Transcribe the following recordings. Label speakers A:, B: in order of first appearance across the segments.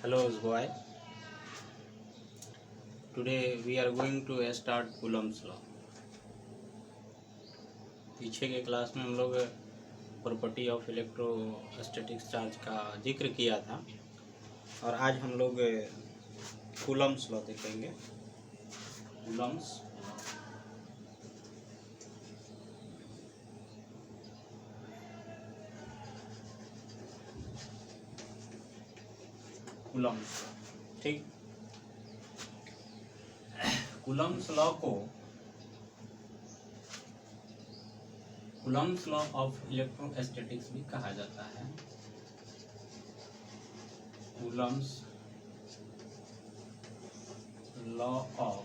A: Hello boy. Today we are going to start Coulomb's law. पीछे के class में हम लोग प्रॉपर्टी ऑफ इलेक्ट्रोस्टैटिक्स चार्ज का जिक्र किया था और आज हम लोग कूलम्स लॉ देखेंगे। कूलम्स कूलम्स ठीक। कूलम्स लॉ को कूलम्स लॉ ऑफ इलेक्ट्रोस्टैटिक्स भी कहा जाता है। कूलम्स लॉ ऑफ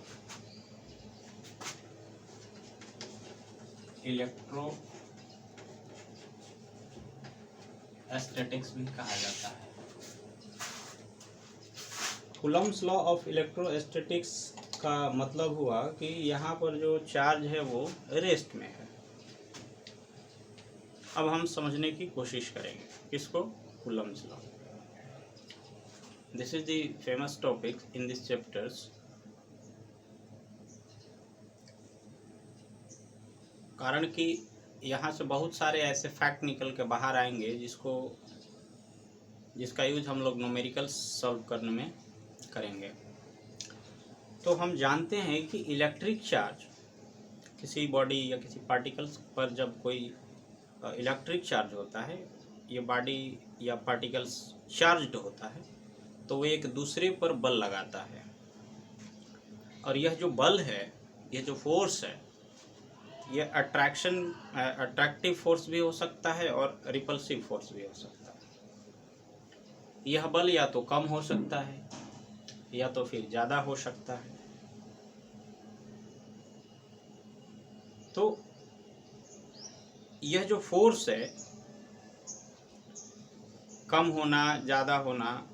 A: इलेक्ट्रोस्टैटिक्स भी कहा जाता है। कूलम्स लॉ ऑफ इलेक्ट्रोस्टैटिक्स का मतलब हुआ कि यहाँ पर जो चार्ज है वो रेस्ट में है। अब हम समझने की कोशिश करेंगे किसको, Coulomb's law. This is the famous topic in this chapters. कारण कि यहाँ से बहुत सारे ऐसे फैक्ट निकल के बाहर आएंगे जिसका यूज हम लोग न्यूमेरिकल सॉल्व करने में करेंगे। तो हम जानते हैं कि इलेक्ट्रिक चार्ज किसी बॉडी या किसी पार्टिकल्स पर जब कोई इलेक्ट्रिक चार्ज होता है, ये बॉडी या पार्टिकल्स चार्ज्ड होता है तो वो एक दूसरे पर बल लगाता है। और यह जो बल है, यह जो फोर्स है, यह अट्रैक्टिव फोर्स भी हो सकता है और रिपल्सिव फोर्स भी हो सकता है। यह बल या तो कम हो सकता है या तो फिर ज़्यादा हो सकता है। तो यह जो फोर्स है, कम होना ज़्यादा होना,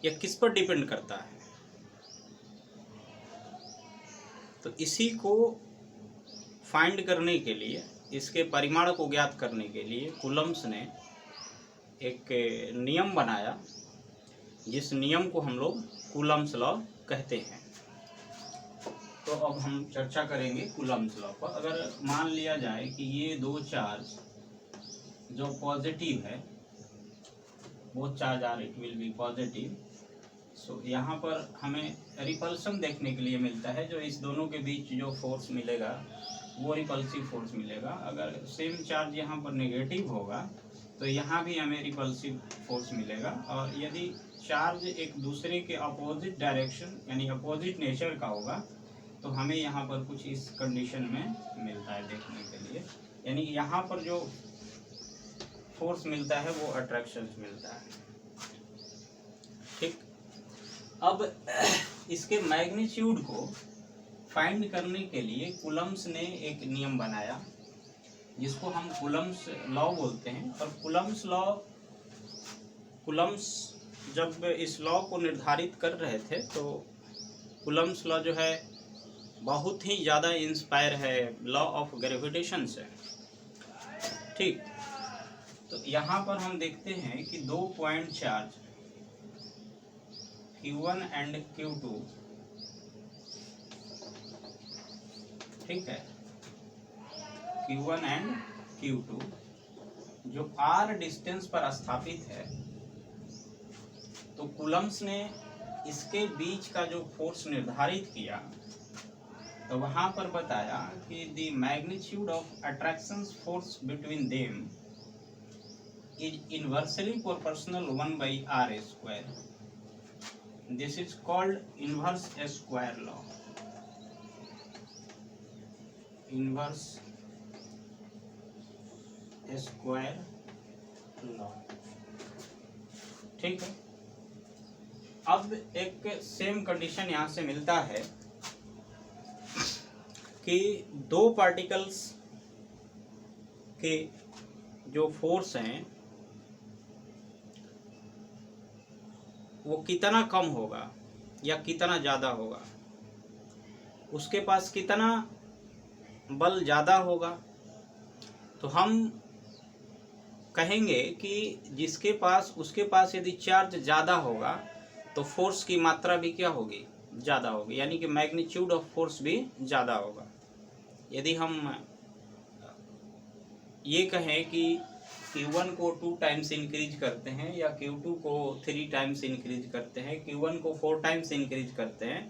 A: यह किस पर डिपेंड करता है? तो इसी को फाइंड करने के लिए, इसके परिमाण को ज्ञात करने के लिए कूलम्स ने एक नियम बनाया, जिस नियम को हम लोग कूलम्स लॉ कहते हैं। तो अब हम चर्चा करेंगे कूलम्स लॉ पर। अगर मान लिया जाए कि ये दो चार्ज जो पॉजिटिव है, वो charge are it will be positive. So यहाँ पर हमें रिपल्सन देखने के लिए मिलता है। जो इस दोनों के बीच जो फोर्स मिलेगा वो रिपल्सिव फोर्स मिलेगा। अगर सेम चार्ज यहाँ पर नेगेटिव होगा तो यहाँ भी हमें रिपल्सिव फोर्स मिलेगा। और यदि चार्ज एक दूसरे के अपोजिट डायरेक्शन यानी अपोजिट नेचर का होगा तो हमें यहाँ पर कुछ इस कंडीशन में मिलता है देखने के लिए। यानी यहाँ पर जो फोर्स मिलता है वो अट्रैक्शन मिलता है। ठीक। अब इसके मैग्नीट्यूड को फाइंड करने के लिए कूलम्स ने एक नियम बनाया जिसको हम कूलम्स लॉ बोलते हैं। और कूलम्स जब इस लॉ को निर्धारित कर रहे थे तो कूलम्स लॉ जो है बहुत ही ज़्यादा इंस्पायर है लॉ ऑफ ग्रेविटेशन से। ठीक। तो यहाँ पर हम देखते हैं कि दो point charge Q1 and Q2, ठीक है, Q1 एंड Q2 जो R डिस्टेंस पर स्थापित है, तो कूलम्स ने इसके बीच का जो फोर्स निर्धारित किया तो वहां पर बताया कि the magnitude of attraction force between them is inversely proportional 1/r²। This is called inverse square law. Inverse square law, ठीक है। अब एक सेम कंडीशन यहाँ से मिलता है कि दो पार्टिकल्स के जो फोर्स हैं वो कितना कम होगा या कितना ज़्यादा होगा, उसके पास कितना बल ज़्यादा होगा। तो हम कहेंगे कि जिसके पास उसके पास यदि चार्ज ज़्यादा होगा तो फोर्स की मात्रा भी क्या होगी, ज़्यादा होगी, यानी कि मैग्नीट्यूड ऑफ फोर्स भी ज़्यादा होगा। यदि हम ये कहें कि Q1 को 2 टाइम्स इंक्रीज करते हैं या Q2 को 3 टाइम्स इंक्रीज करते हैं, Q1 को 4 टाइम्स इंक्रीज करते हैं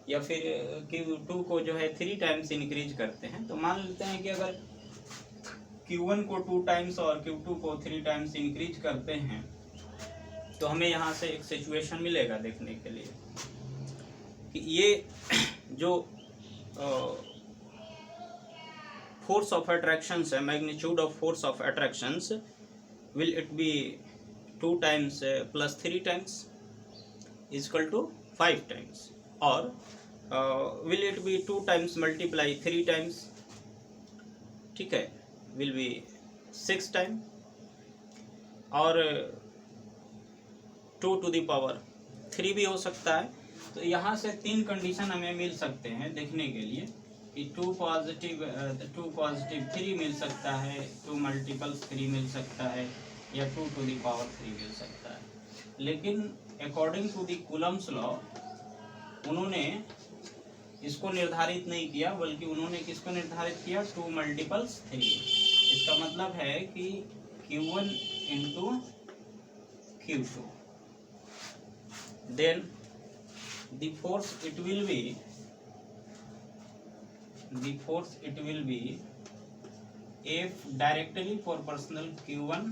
A: या फिर Q2 को जो है 3 टाइम्स इंक्रीज करते हैं, तो मान लेते हैं कि अगर Q1 को 2 टाइम्स और Q2 को 3 टाइम्स इंक्रीज करते हैं तो हमें यहाँ से एक सिचुएशन मिलेगा देखने के लिए कि ये जो फोर्स ऑफ अट्रैक्शंस है, magnitude of force of attractions, will it be 2 times plus 3 times equal to 5 times, और will it be 2 times multiply 3 times, ठीक है, विल बी 6 टाइम, और 2 टू द पावर 3 भी हो सकता है। तो यहाँ से 3 कंडीशन हमें मिल सकते हैं देखने के लिए कि 2 पॉजिटिव 3 मिल सकता है, 2 मल्टीपल्स 3 मिल सकता है, या 2 टू द पावर 3 मिल सकता है। लेकिन according to the Coulomb's law उन्होंने इसको निर्धारित नहीं किया, बल्कि उन्होंने किसको निर्धारित किया, 2 मल्टीपल्स 3। इसका मतलब है कि Q1 into Q2, then the force it will be F directly proportional Q1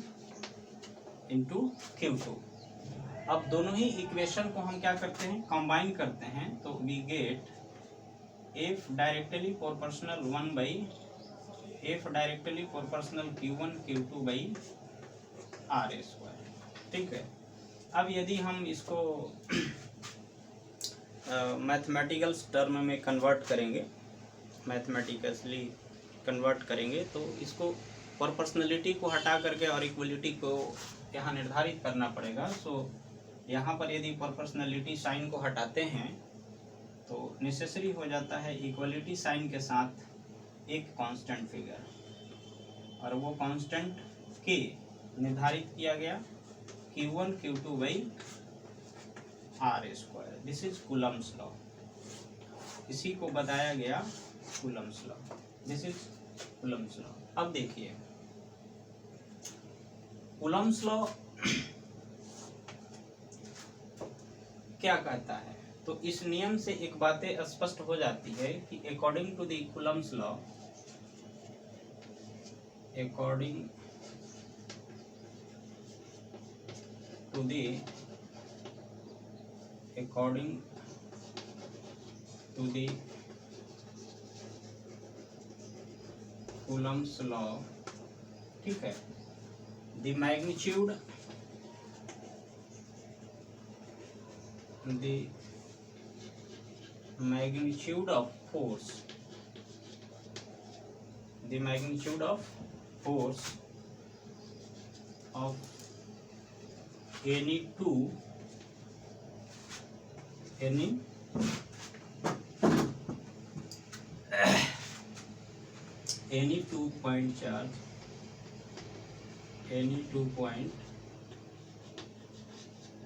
A: into Q2। अब दोनों ही इक्वेशन को हम क्या करते हैं, कंबाइन करते हैं, तो we get F directly proportional 1 by F directly proportional Q1 Q2 by R square, ठीक है। अब यदि हम इसको मैथमेटिकल टर्म में कन्वर्ट करेंगे, मैथमेटिकली कन्वर्ट करेंगे, तो इसको प्रोपोर्शनलिटी को हटा करके और इक्वलिटी को यहाँ निर्धारित करना पड़ेगा। सो यहाँ पर यदि प्रोपोर्शनलिटी साइन को हटाते हैं तो नेसेसरी हो जाता है इक्वलिटी साइन के साथ एक कांस्टेंट फिगर, और वो कांस्टेंट के निर्धारित किया गया Q1 Q2 by R square. This is Coulomb's law, इसी को बताया गया Coulomb's law. This is Coulomb's law. अब देखिए कूलम्स लॉ क्या कहता है, तो इस नियम से एक बातें स्पष्ट हो जाती है कि according to the Coulomb's law, according to the Coulomb's law, ठीक है, the magnitude of force, the magnitude of force of any two point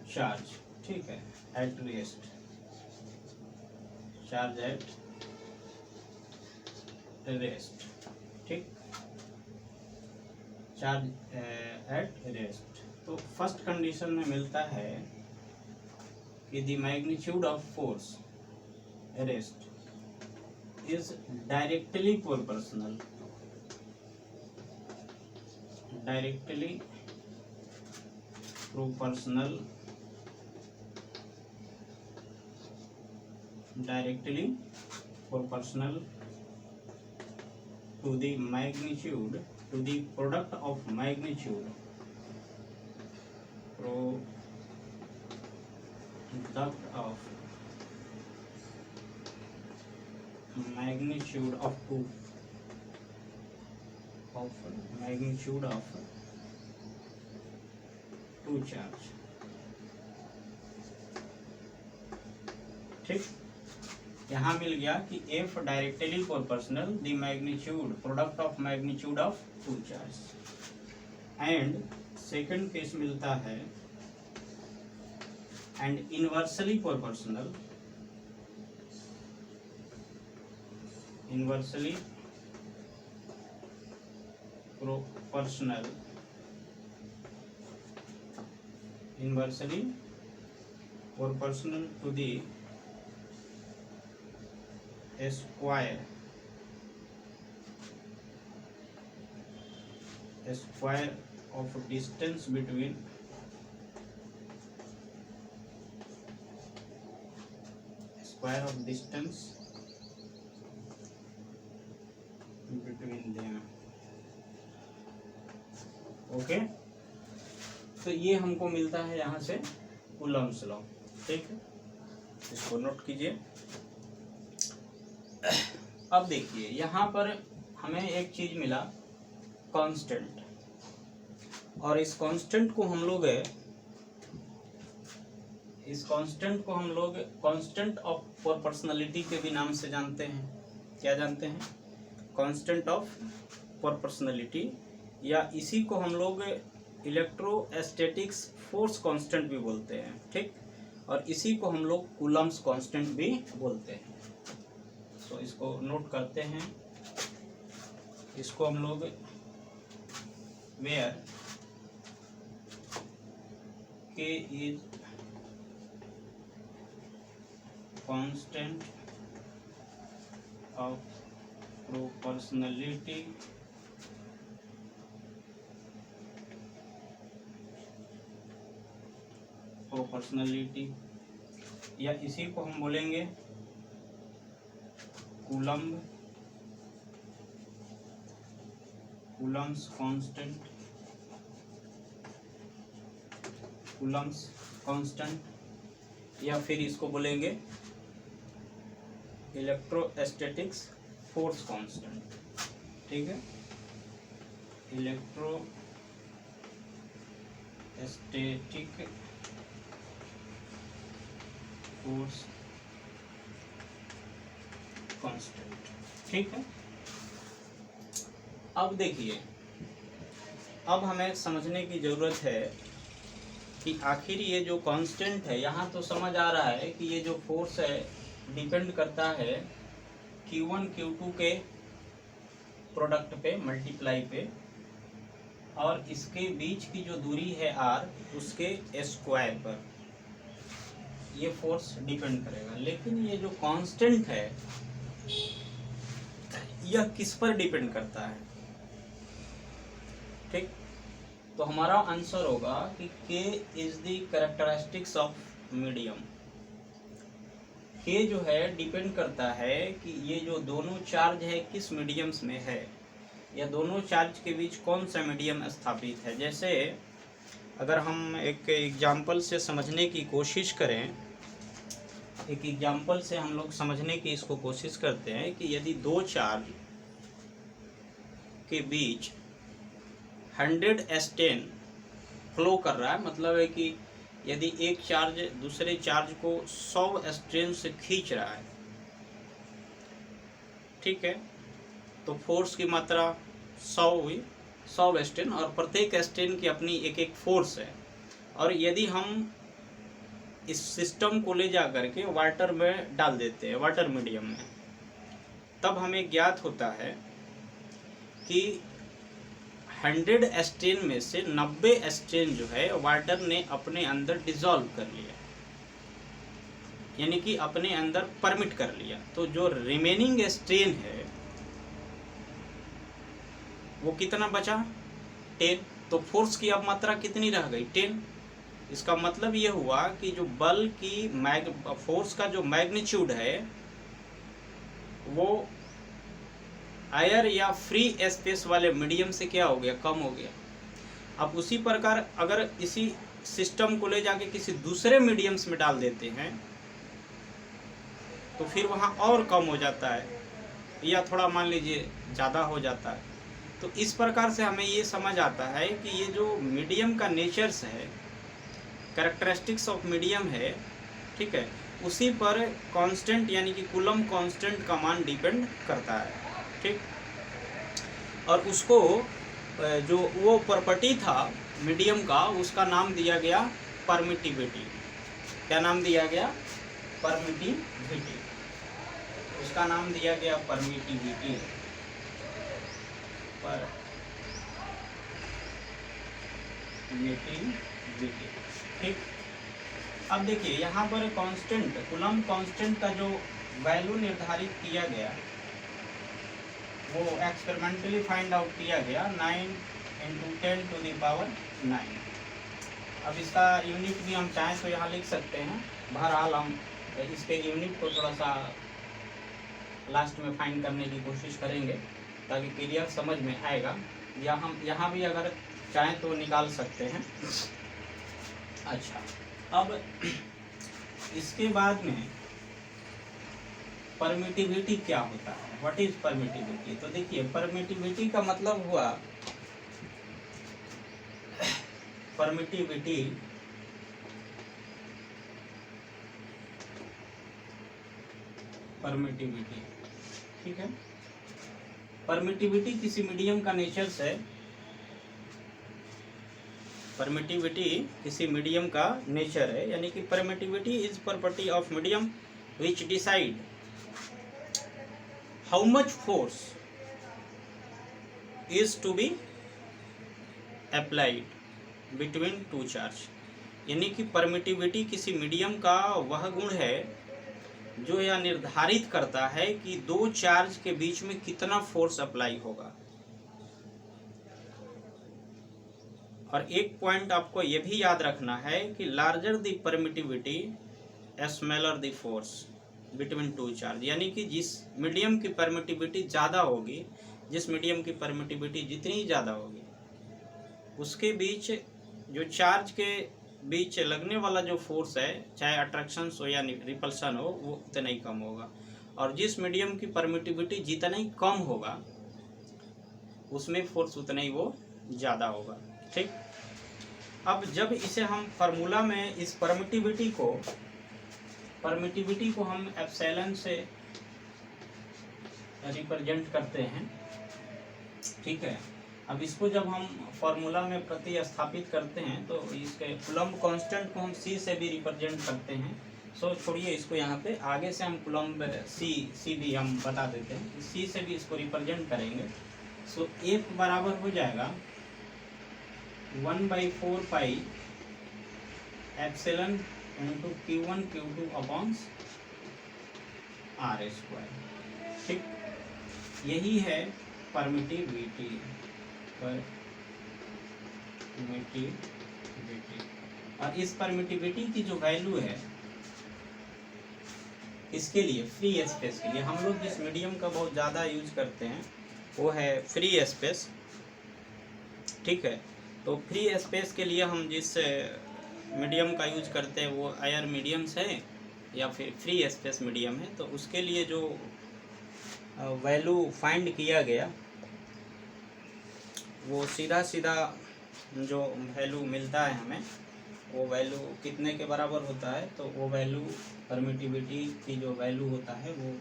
A: charge, ठीक है, at rest, charge at rest, ठीक, चार्ज एट रेस्ट। तो first condition में मिलता है कि the magnitude of force rest is directly proportional to the magnitude, to the product of magnitude of two charge, ठीक। यहाँ मिल गया कि F directly proportional the magnitude, product of magnitude of two charge. And second case मिलता है and inversely proportional to the square of distance between them। Okay, तो ये हमको मिलता है यहाँ से कूलम्स लॉ। ठीक है, इसको नोट कीजिए। अब देखिए यहाँ पर हमें एक चीज मिला कांस्टेंट, और इस कांस्टेंट को हम लोग कांस्टेंट ऑफ प्रोपोर्शनलिटी के भी नाम से जानते हैं। क्या जानते हैं? कांस्टेंट ऑफ प्रोपोर्शनलिटी, या इसी को हम लोग इलेक्ट्रोस्टैटिक्स फोर्स कांस्टेंट भी बोलते हैं। ठीक, और इसी को हम लोग कूलम्स कांस्टेंट भी बोलते हैं। तो इसको नोट करते हैं। इसको हम लोग वेयर के इज कांस्टेंट ऑफ प्रोपोर्शनलिटी या इसी को हम बोलेंगे कूलम्स कांस्टेंट, या फिर इसको बोलेंगे इलेक्ट्रोस्टैटिक्स फोर्स कांस्टेंट। ठीक है, इलेक्ट्रोस्टैटिक फोर्स कांस्टेंट। ठीक है, अब देखिए, अब हमें समझने की जरूरत है कि आखिर ये जो कांस्टेंट है, यहाँ तो समझ आ रहा है कि ये जो फोर्स है डिपेंड करता है Q1 Q2 के प्रोडक्ट पे, मल्टीप्लाई पे, और इसके बीच की जो दूरी है r, उसके स्क्वायर पर ये फोर्स डिपेंड करेगा। लेकिन ये जो कांस्टेंट है यह किस पर डिपेंड करता है? ठीक, तो हमारा आंसर होगा कि K is the characteristics of medium. K जो है डिपेंड करता है कि ये जो दोनों चार्ज है किस मीडियम्स में है, या दोनों चार्ज के बीच कौन सा मीडियम स्थापित है। जैसे अगर हम एक एग्जाम्पल से समझने की कोशिश करें, एक एग्जाम्पल से हम लोग समझने की इसको कोशिश करते हैं कि यदि दो चार्ज के बीच 100 S10 फ्लो कर रहा है, मतलब है कि यदि एक चार्ज दूसरे चार्ज को 100 S10 से खींच रहा है, ठीक है, तो फोर्स की मात्रा 100 हुई, 100 S10, और प्रत्येक S10 की अपनी एक एक फोर्स है। और यदि हम इस सिस्टम को ले जा करके वाटर में डाल देते हैं, वाटर मीडियम में, तब हमें ज्ञात होता है कि 100 S10 में से 90 S10 जो है वाटर ने अपने अंदर डिसॉल्व कर लिया, यानी कि अपने अंदर परमिट कर लिया। तो जो रिमेनिंग S10 है वो कितना बचा? 10। तो फोर्स की अब मात्रा कितनी रह गई? 10। इसका मतलब ये हुआ कि जो बल की फोर्स का जो मैग्नीट्यूड है वो एयर या फ्री स्पेस वाले मीडियम से क्या हो गया? कम हो गया। अब उसी प्रकार अगर इसी सिस्टम को ले जाके किसी दूसरे मीडियम्स में डाल देते हैं तो फिर वहाँ और कम हो जाता है, या थोड़ा मान लीजिए ज़्यादा हो जाता है। तो इस प्रकार से हमें ये समझ आता है कि ये जो मीडियम का नेचर्स है, कैरेक्टरिस्टिक्स ऑफ मीडियम है, ठीक है, उसी पर कांस्टेंट यानी कि कूलम कांस्टेंट का मान डिपेंड करता है। ठीक, और उसको जो वो प्रॉपर्टी था मीडियम का, उसका नाम दिया गया परमिटिविटी। क्या नाम दिया गया? परमिटिविटी। उसका नाम दिया गया परमिटिविटी। परमिटिविटी। ठीक। अब देखिए यहाँ पर कांस्टेंट, कूलम्ब कांस्टेंट का जो वैल्यू निर्धारित किया गया वो एक्सपेरिमेंटली फाइंड आउट किया गया 9 × 10⁹ अब इसका यूनिट भी हम चाहें तो यहाँ लिख सकते हैं। बहरहाल हम इसके यूनिट को थोड़ा सा लास्ट में फाइंड करने की कोशिश करेंगे ताकि क्लियर समझ में आएगा, या हम यहाँ भी अगर चाहें तो निकाल सकते हैं। अच्छा, अब इसके बाद में परमिटिविटी क्या होता है? What is permittivity? तो देखिए परमिटिविटी का मतलब हुआ, परमिटिविटी ठीक है। परमिटिविटी किसी मीडियम का नेचर है, परमिटिविटी किसी मीडियम का नेचर है, यानी कि permittivity is property of medium which decide how much force is to be applied between two charge. यानी कि परमिटिविटी किसी मीडियम का वह गुण है जो यह निर्धारित करता है कि दो चार्ज के बीच में कितना फोर्स अप्लाई होगा। और एक पॉइंट आपको यह भी याद रखना है कि larger the permittivity smaller the force between two charge. यानी कि जिस मीडियम की परमिटिविटी ज़्यादा होगी, जिस मीडियम की परमिटिविटी जितनी ज़्यादा होगी, उसके बीच जो चार्ज के बीच लगने वाला जो फोर्स है, चाहे अट्रैक्शन हो या रिपल्सन हो, वो उतना ही कम होगा। और जिस मीडियम की परमिटिविटी जितना ही कम होगा उसमें फोर्स उतना ही वो ज़्यादा होगा। ठीक। अब जब इसे हम फार्मूला में इस परमिटिविटी को हम एप्सिलॉन से रिप्रेजेंट करते हैं। ठीक है। अब इसको जब हम फार्मूला में प्रतिस्थापित करते हैं तो इसके कूलम्ब कांस्टेंट को हम सी से भी रिप्रेजेंट करते हैं। सो छोड़िए इसको, यहाँ पे आगे से हम कूलम्ब सी भी हम बता देते हैं, सी से भी इसको रिप्रेजेंट करेंगे। सो F बराबर हो जाएगा 1/4 pi epsilon × Q1 Q2 upon R²। ठीक। यही है परमिटिविटी। और इस परमिटिविटी की जो वैल्यू है, इसके लिए फ्री स्पेस के लिए हम लोग जिस मीडियम का बहुत ज़्यादा यूज करते हैं वो है फ्री स्पेस। ठीक है। तो फ्री स्पेस के लिए हम जिस मीडियम का यूज करते हैं वो एयर मीडियम्स है या फिर फ्री स्पेस मीडियम है। तो उसके लिए जो वैल्यू फाइंड किया गया वो सीधा जो वैल्यू मिलता है हमें, वो वैल्यू कितने के बराबर होता है? तो वो वैल्यू परमिटिविटी की जो वैल्यू होता है वो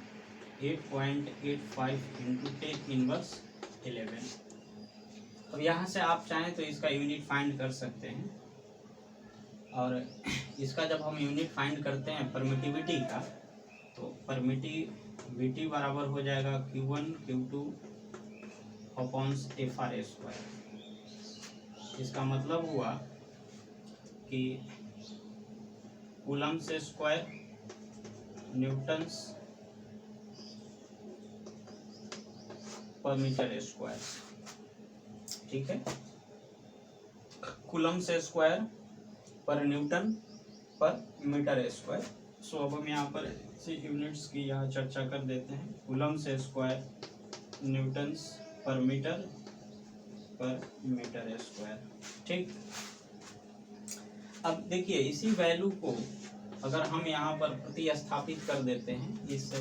A: 8.85 × 10⁻11। अब यहाँ से आप चाहें तो इसका यूनिट फाइंड कर सकते हैं। और इसका जब हम यूनिट फाइंड करते हैं परमिटिविटी का, तो परमिटिविटी बराबर हो जाएगा Q1 Q2 अपॉन FR²। इसका मतलब हुआ कि कूलम्ब से स्क्वायर न्यूटन्स पर मीटर स्क्वायर। ठीक है। कूलम्ब से स्क्वायर पर न्यूटन पर मीटर स्क्वायर। सो अब हम यहाँ पर इसी यूनिट्स की यहाँ चर्चा कर देते हैं। कूलम्ब से स्क्वायर न्यूटन्स पर मीटर स्क्वायर। ठीक। अब देखिए इसी वैल्यू को अगर हम यहाँ पर प्रतिस्थापित कर देते हैं इस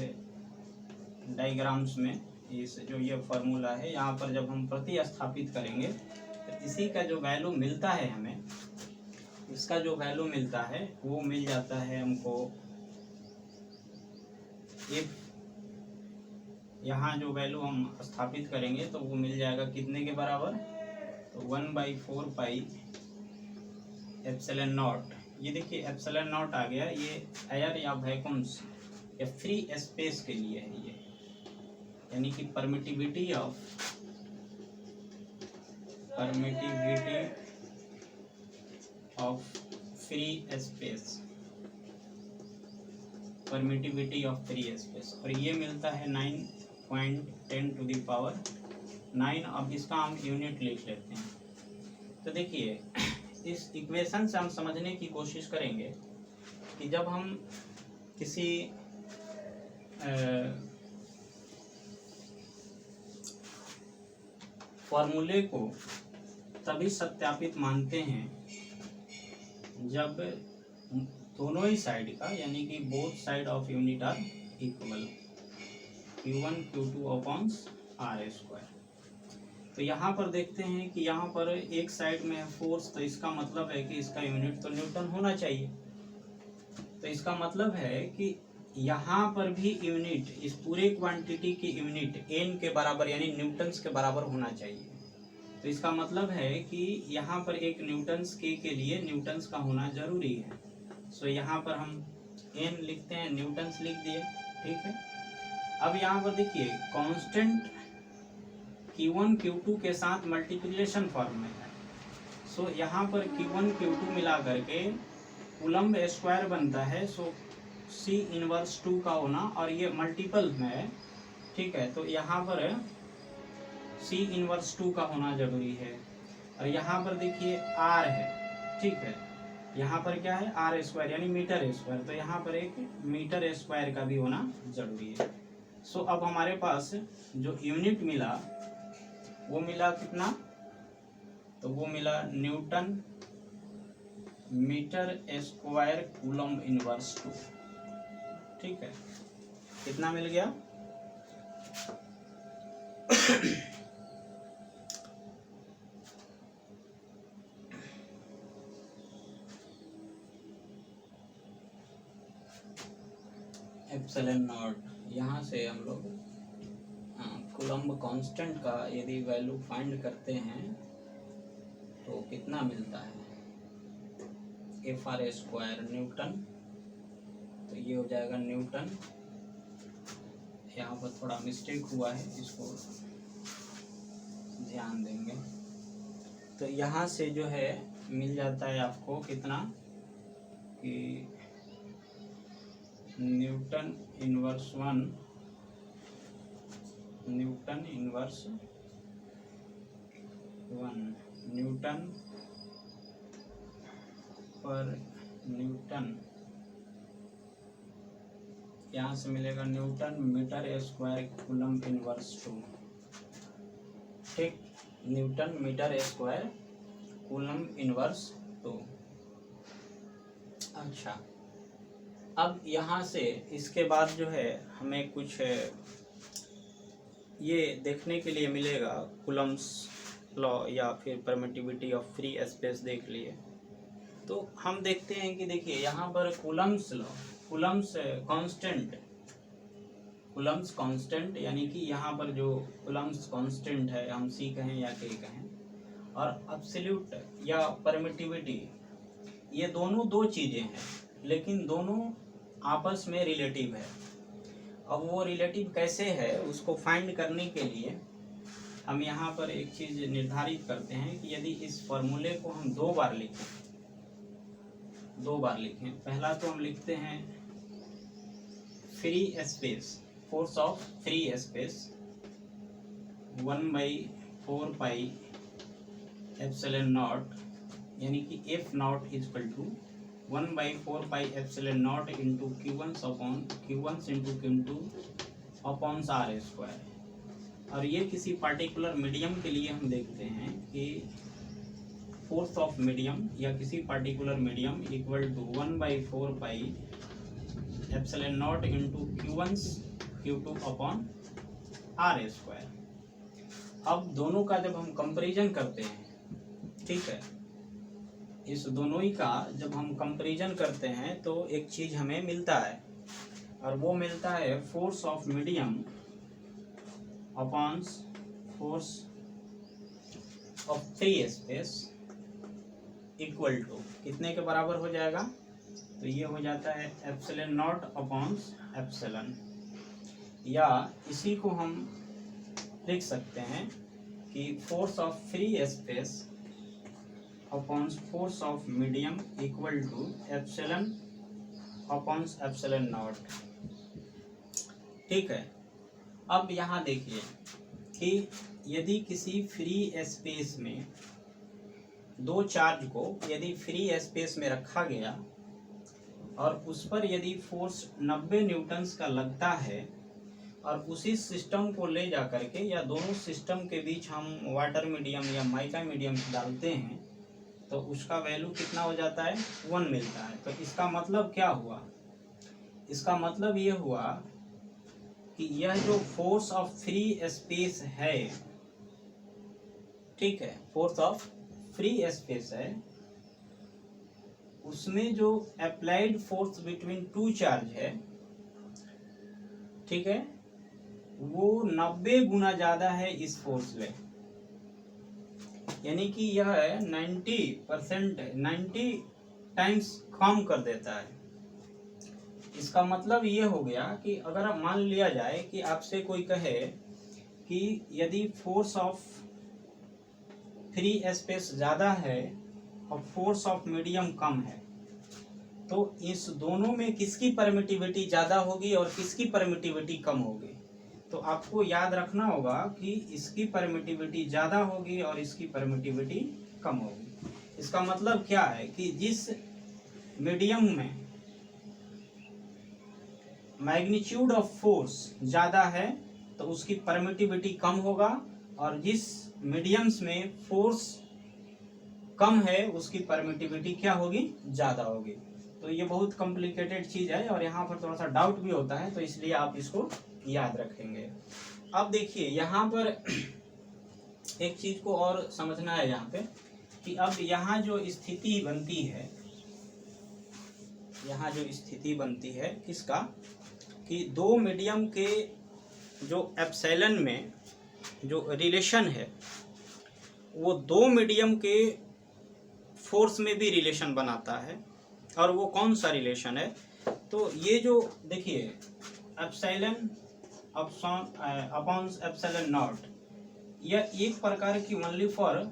A: डायग्राम्स में, इस जो ये फार्मूला है यहाँ पर जब हम प्रतिस्थापित करेंगे तो इसी का जो वैल्यू मिलता है हमें, इसका जो वैल्यू मिलता है वो मिल जाता है हमको। इफ यहाँ जो वैल्यू हम स्थापित करेंगे तो वो मिल जाएगा कितने के बराबर? तो 1/4 पाई एप्सिलॉन नॉट ये देखिए एप्सिलॉन नॉट आ गया, ये एयर या वैक्यूम्स या फ्री स्पेस के लिए है ये, यानी कि permittivity of free space, permittivity of free space, और ये मिलता है 9.10 टू द पावर 9। अब इसका हम यूनिट लिख लेते हैं। तो देखिए इस इक्वेशन से हम समझने की कोशिश करेंगे कि जब हम किसी फॉर्मूले को तभी सत्यापित मानते हैं जब दोनों ही साइड का, यानी कि both side of unit are equal, Q1 Q2 upon R square. तो यहाँ पर देखते हैं कि यहाँ पर एक साइड में है फोर्स, तो इसका मतलब है कि इसका यूनिट तो न्यूटन होना चाहिए। तो इसका मतलब है कि यहाँ पर भी यूनिट, इस पूरे क्वांटिटी की यूनिट n के बराबर यानी न्यूटन्स के बराबर होना चाहिए। तो इसका मतलब है कि यहाँ पर एक न्यूटन्स के लिए न्यूटन्स का होना जरूरी है। सो यहाँ पर हम n लिखते हैं, न्यूटन्स लिख दिए, ठीक है। अब यहाँ पर देखिए कांस्टेंट Q1 Q2 के साथ मल्टीप्लिकेशन फॉर्म में है। सो यहाँ पर Q1 Q2 मिला करके कूलम्ब स्क्वायर बनता है। सो C इनवर्स 2 का होना, और ये मल्टीपल में है, ठीक है। तो यहाँ पर C इनवर्स 2 का होना जरूरी है। और यहाँ पर देखिए R है, ठीक है। यहाँ पर क्या है, R स्क्वायर यानी मीटर स्क्वायर, तो यहाँ पर एक मीटर स्क्वायर का भी होना जरूरी है। सो अब हमारे पास जो यूनिट मिला वो मिला कितना, तो वो मिला newton metre square coulomb inverse 2, ठीक है। कितना मिल गया एप्सिलॉन नॉट। यहाँ से हम लोग कूलम्ब कांस्टेंट का यदि वैल्यू फाइंड करते हैं तो कितना मिलता है, FR स्क्वायर न्यूटन, तो ये हो जाएगा न्यूटन। यहाँ पर थोड़ा मिस्टेक हुआ है, इसको ध्यान देंगे। तो यहाँ से जो है मिल जाता है आपको कितना, कि newton inverse 1, newton inverse 1 newton पर न्यूटन, यहाँ से मिलेगा newton metre square coulomb inverse 2, ठीक। Newton metre square coulomb inverse 2। अच्छा, अब यहाँ से इसके बाद जो है हमें कुछ ये देखने के लिए मिलेगा, कूलम्ब्स लॉ या फिर परमिटिविटी ऑफ फ्री स्पेस देख लिए। तो हम देखते हैं कि देखिए यहाँ पर कूलम्ब्स लॉ, कूलम्ब्स कांस्टेंट, यानी कि यहाँ पर जो कूलम्ब्स कांस्टेंट है, हम C कहें या K कहें, और एब्सोल्यूट या परमिटिविटी, ये दोनों दो चीज़ें हैं, लेकिन दोनों आपस में रिलेटिव है। अब वो रिलेटिव कैसे है उसको फाइंड करने के लिए हम यहाँ पर एक चीज़ निर्धारित करते हैं कि यदि इस फॉर्मूले को हम दो बार लिखें, पहला तो हम लिखते हैं free space, force of free space 1/4 pi epsilon naught, यानी कि F naught is equal to 1/4 pi epsilon not into Q1 into Q2 upon R square. और ये किसी पार्टिकुलर मीडियम के लिए हम देखते हैं कि फोर्स ऑफ मीडियम या किसी particular medium equal to 1/4 pi epsilon not into Q2 upon R square. अब दोनों का जब हम कंपैरिजन करते हैं, ठीक है, इस दोनों ही का जब हम कंपैरिजन करते हैं तो एक चीज हमें मिलता है, और वो मिलता है force of medium upon force of free space equal to कितने के बराबर हो जाएगा, तो ये हो जाता है एप्सिलॉन नॉट अपॉन एप्सिलॉन, या इसी को हम लिख सकते हैं कि force of free space upon force of medium equal to epsilon upon epsilon naught. ठीक है, अब यहाँ देखिए कि यदि किसी फ्री स्पेस में दो चार्ज को यदि फ्री स्पेस में रखा गया और उस पर यदि फोर्स 90 न्यूटन्स का लगता है और उसी सिस्टम को ले जा करके या दोनों सिस्टम के बीच हम वाटर मीडियम या माइका मीडियम डालते हैं तो उसका वैल्यू कितना हो जाता है, 1 मिलता है। तो इसका मतलब क्या हुआ, इसका मतलब ये हुआ कि यह जो फोर्स ऑफ फ्री स्पेस है, ठीक है, फोर्स ऑफ फ्री स्पेस है, उसमें जो applied force between two charge है, ठीक है, वो 90 गुना ज्यादा है इस फोर्स में, यानी कि यह 90% 90 टाइम्स कम कर देता है। इसका मतलब ये हो गया कि अगर आप मान लिया जाए कि आपसे कोई कहे कि यदि फोर्स ऑफ फ्री स्पेस ज़्यादा है और फोर्स ऑफ मीडियम कम है, तो इस दोनों में किसकी परमिटिविटी ज़्यादा होगी और किसकी परमिटिविटी कम होगी। तो आपको याद रखना होगा कि इसकी परमिटिविटी ज़्यादा होगी और इसकी परमिटिविटी कम होगी। इसका मतलब क्या है कि जिस मीडियम में मैग्नीट्यूड ऑफ फोर्स ज़्यादा है तो उसकी परमिटिविटी कम होगा, और जिस मीडियम्स में फोर्स कम है उसकी परमिटिविटी क्या होगी, ज़्यादा होगी। तो ये बहुत कॉम्प्लिकेटेड चीज़ है और यहाँ पर थोड़ा सा डाउट भी होता है, तो इसलिए आप इसको याद रखेंगे। अब देखिए यहाँ पर एक चीज़ को और समझना है यहाँ पे कि अब यहाँ जो स्थिति बनती है, यहाँ जो स्थिति बनती है किसका, कि दो मीडियम के जो एप्सिलॉन में जो रिलेशन है वो दो मीडियम के फोर्स में भी रिलेशन बनाता है। और वो कौन सा रिलेशन है, तो ये जो देखिए एप्सिलॉन अपॉन एप्सिलॉन नॉट, यह एक प्रकार की ओनली फॉर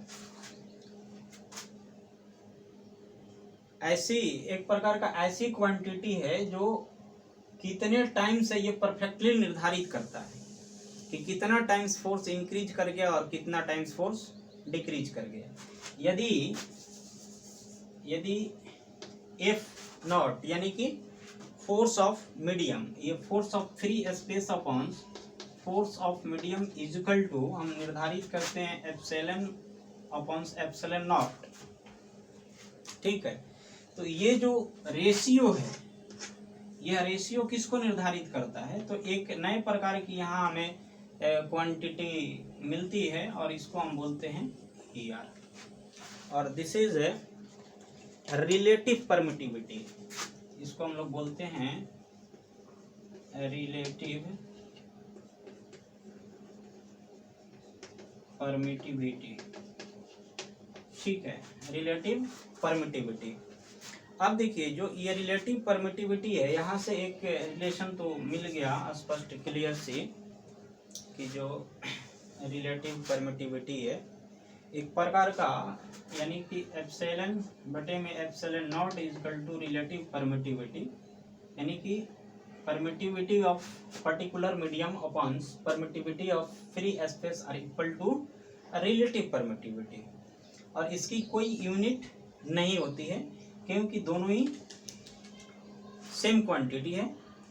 A: ऐसी एक प्रकार का ऐसी क्वांटिटी है जो कितने टाइम से ये परफेक्टली निर्धारित करता है कि कितना टाइम्स फोर्स इंक्रीज कर गया और कितना टाइम्स फोर्स डिक्रीज कर गया। यदि एफ नॉट यानी कि फोर्स ऑफ मीडियम, ये force of free space upon force of medium is equal to हम निर्धारित करते हैं एप्सिलॉन अपॉन एप्सिलॉन नॉट। ठीक है, तो ये जो रेशियो है, यह रेशियो किसको निर्धारित करता है, तो एक नए प्रकार की यहाँ हमें क्वांटिटी मिलती है और इसको हम बोलते हैं ER, और दिस इज रिलेटिव परमिटिविटी, इसको हम लोग बोलते हैं रिलेटिव परमिटिविटी। ठीक है, रिलेटिव परमिटिविटी। अब देखिए जो ये रिलेटिव परमिटिविटी है, यहाँ से एक रिलेशन तो मिल गया स्पष्ट क्लियर से कि जो रिलेटिव परमिटिविटी है एक प्रकार का, यानी कि एप्सिलॉन बटे में epsilon naught is equal to relative permittivity, यानी कि permittivity of particular medium upon permittivity of free space are equal to relative permittivity. और इसकी कोई यूनिट नहीं होती है क्योंकि दोनों ही सेम क्वांटिटी है,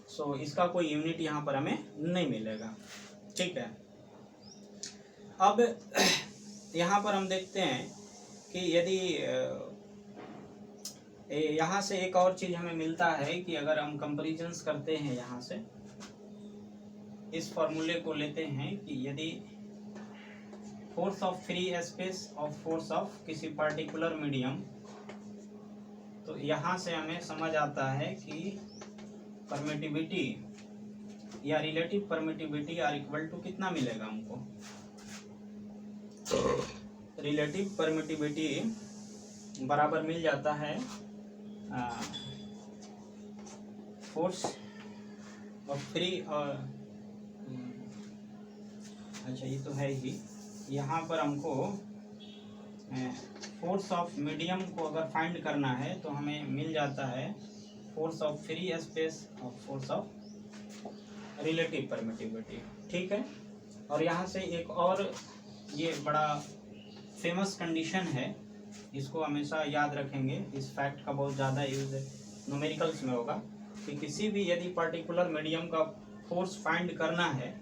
A: सो इसका कोई यूनिट यहाँ पर हमें नहीं मिलेगा। ठीक है, अब यहाँ पर हम देखते हैं कि यदि यहाँ से एक और चीज़ हमें मिलता है कि अगर हम कंपैरिजंस करते हैं, यहाँ से इस फॉर्मूले को लेते हैं कि यदि फोर्स ऑफ फ्री स्पेस और फोर्स ऑफ किसी पर्टिकुलर मीडियम, तो यहाँ से हमें समझ आता है कि परमिटिविटी या relative permittivity are equal to कितना मिलेगा हमको, रिलेटिव परमिटिविटी बराबर मिल जाता है फोर्स ऑफ फ्री और अच्छा ये तो है ही, यहाँ पर हमको फोर्स ऑफ मीडियम को अगर फाइंड करना है तो हमें मिल जाता है फोर्स ऑफ फ्री स्पेस और फोर्स ऑफ रिलेटिव परमिटिविटी। ठीक है, और यहाँ से एक और ये बड़ा फेमस कंडीशन है, इसको हमेशा याद रखेंगे, इस फैक्ट का बहुत ज़्यादा यूज न्यूमेरिकल्स में होगा कि किसी भी यदि पर्टिकुलर मीडियम का फोर्स फाइंड करना है,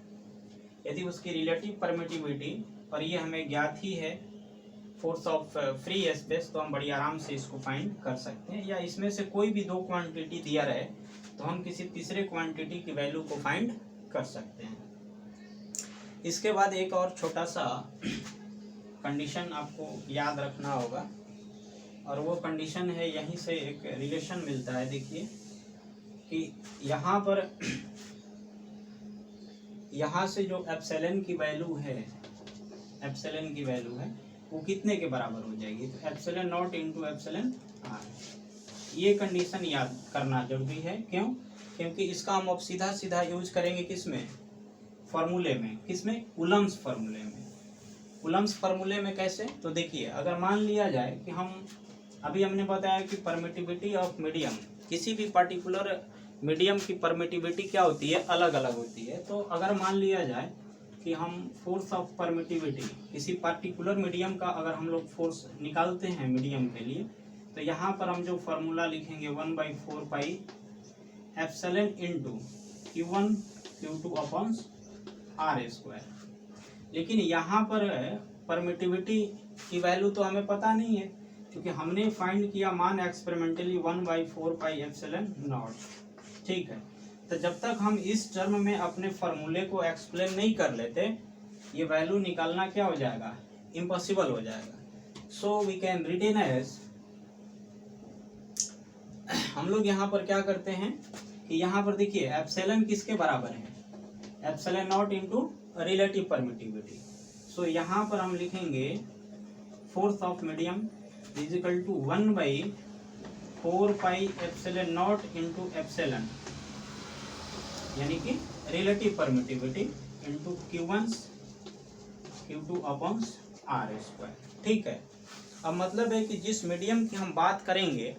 A: यदि उसकी रिलेटिव परमिटिविटी और ये हमें ज्ञात ही है फोर्स ऑफ फ्री स्पेस, तो हम बड़ी आराम से इसको फाइंड कर सकते हैं। या इसमें से कोई भी दो क्वांटिटी दिया रहे तो हम किसी तीसरे क्वांटिटी की वैल्यू को फाइंड कर सकते हैं। इसके बाद एक और छोटा सा कंडीशन आपको याद रखना होगा, और वो कंडीशन है, यहीं से एक रिलेशन मिलता है। देखिए कि यहाँ से जो एप्सिलॉन की वैल्यू है वो कितने के बराबर हो जाएगी, तो epsilon not into epsilon R. ये कंडीशन याद करना जरूरी है। क्यों? क्योंकि इसका हम अब सीधा सीधा यूज करेंगे किसमें, फॉर्मूले में। किसमें? कूलम्स फार्मूले में। कूलम्स फार्मूले में कैसे? तो देखिए, अगर मान लिया जाए कि अभी हमने बताया कि परमिटिविटी ऑफ मीडियम, किसी भी पर्टिकुलर मीडियम की परमिटिविटी क्या होती है, अलग अलग होती है। तो अगर मान लिया जाए कि हम फोर्स ऑफ परमिटिविटी किसी पर्टिकुलर मीडियम का अगर हम लोग फोर्स निकालते हैं मीडियम के लिए, तो यहाँ पर हम जो फार्मूला लिखेंगे 1/4 pi epsilon into Q1 Q2 upon R square. लेकिन यहाँ पर परमिटिविटी की वैल्यू तो हमें पता नहीं है, क्योंकि हमने फाइंड किया मान एक्सपेरिमेंटली 1/4 पाई एप्सिलॉन नॉट। ठीक है, तो जब तक हम इस टर्म में अपने फार्मूले को एक्सप्लेन नहीं कर लेते, ये वैल्यू निकालना क्या हो जाएगा, इम्पॉसिबल हो जाएगा। So we can written as, हम लोग यहाँ पर क्या करते हैं कि यहाँ पर देखिए एप्सिलॉन किसके बराबर है, epsilon not into relative permittivity. So यहाँ पर हम लिखेंगे force of medium is equal to 1/4 pi epsilon not into epsilon, यानी कि relative permittivity into Q1 Q2 upon R square. ठीक है, अब मतलब है कि जिस मीडियम की हम बात करेंगे,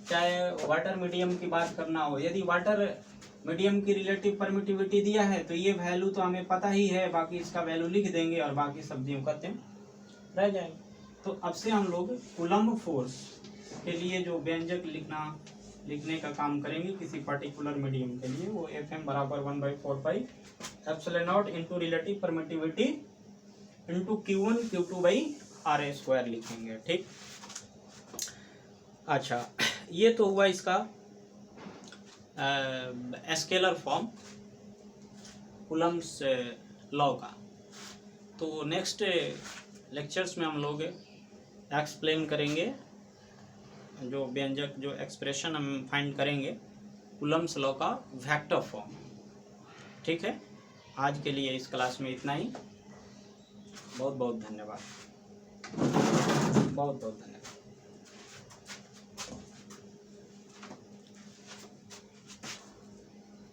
A: चाहे वाटर मीडियम की बात करना हो, यदि वाटर मीडियम की रिलेटिव परमिटिविटी दिया है तो ये वैल्यू तो हमें पता ही है, बाकी इसका वैल्यू लिख देंगे और बाकी सब्जियों का रह जाएगा। तो अब से हम लोग कूलम्ब फोर्स के लिए जो व्यंजक लिखने का काम करेंगे किसी पर्टिकुलर मीडियम के लिए, वो Fm बराबर 1/4 pi epsilon not into relative permittivity into Q1 Q2/R square लिखेंगे। ठीक, अच्छा, ये तो हुआ इसका स्केलर फॉर्म कूलम्स लॉ का। तो नेक्स्ट लेक्चर्स में हम लोग एक्सप्लेन करेंगे जो व्यंजक, जो एक्सप्रेशन हम फाइंड करेंगे कूलम्स लॉ का वेक्टर फॉर्म। ठीक है, आज के लिए इस क्लास में इतना ही। बहुत बहुत धन्यवाद, बहुत बहुत धन्यवाद।